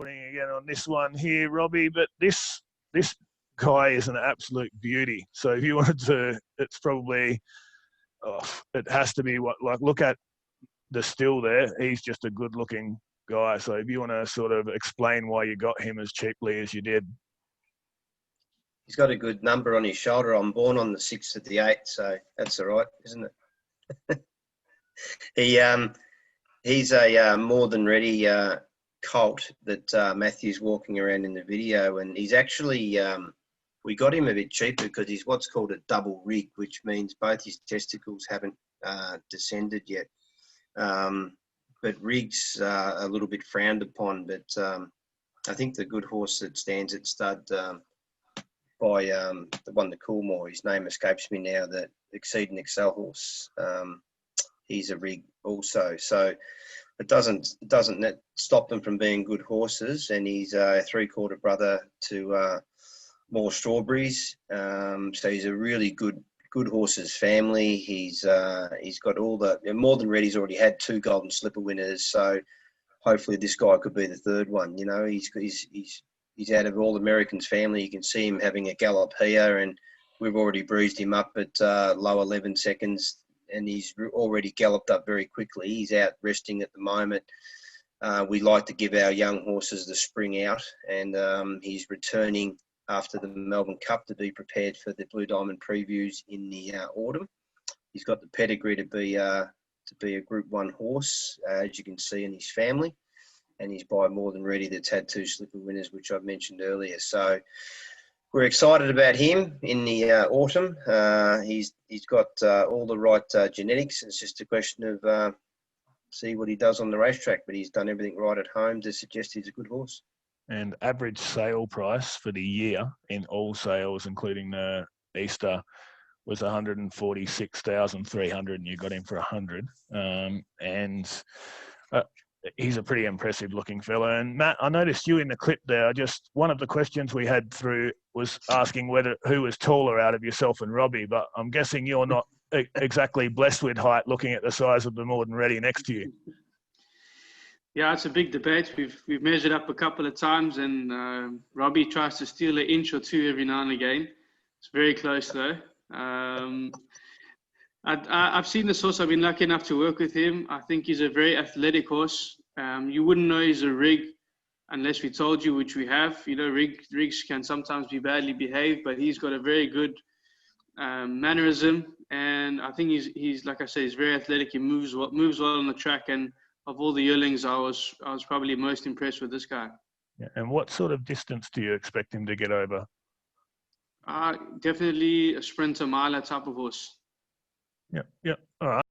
putting again on this one here, Robbie, but this guy is an absolute beauty. So if you wanted to, it's probably, it has to be look at the still there. He's just a good looking guy. So if you want to sort of explain why you got him as cheaply as you did. He's got a good number on his shoulder. I'm born on the 6th of the 8th, so that's all right, isn't it? He's a more than ready colt that Matthew's walking around in the video, and he's actually we got him a bit cheaper because he's what's called a double rig, which means both his testicles haven't descended yet. But rigs are a little bit frowned upon, but I think the good horse that stands at stud by the one, the Coolmore, his name escapes me now, that Exceed and Excel horse, he's a rig also. So it doesn't stop them from being good horses, and he's a 3/4 brother to More Strawberries. So he's a really good horse's family. He's got all the more than ready. He's already had 2 Golden Slipper winners, so hopefully this guy could be the 3rd one. You know, he's out of All Americans family. You can see him having a gallop here, and we've already breezed him up at low 11 seconds, and he's already galloped up very quickly. He's out resting at the moment. We like to give our young horses the spring out, and he's returning after the Melbourne Cup to be prepared for the Blue Diamond previews in the autumn. He's got the pedigree to be a Group 1 horse, as you can see in his family. And he's by More Than Ready, that's had 2 slipper winners, which I've mentioned earlier. So we're excited about him in the autumn. He's got all the right genetics. It's just a question of see what he does on the racetrack, but he's done everything right at home to suggest he's a good horse. And average sale price for the year in all sales, including the Easter, was 146,300, and you got him for 100. He's a pretty impressive looking fella. And Matt, I noticed you in the clip there. Just one of the questions we had through was asking who was taller out of yourself and Robbie, but I'm guessing you're not exactly blessed with height, looking at the size of the More Than Ready next to you. Yeah, it's a big debate. We've measured up a couple of times, and Robbie tries to steal an inch or 2 every now and again. It's very close though. I've seen this horse. I've been lucky enough to work with him. I think he's a very athletic horse. You wouldn't know he's a rig unless we told you, which we have. You know, rigs can sometimes be badly behaved, but he's got a very good mannerism, and I think he's like I say, he's very athletic. He moves well on the track, and of all the yearlings, I was probably most impressed with this guy. Yeah. And what sort of distance do you expect him to get over? Definitely a sprinter, miler type of horse. Yep. All right.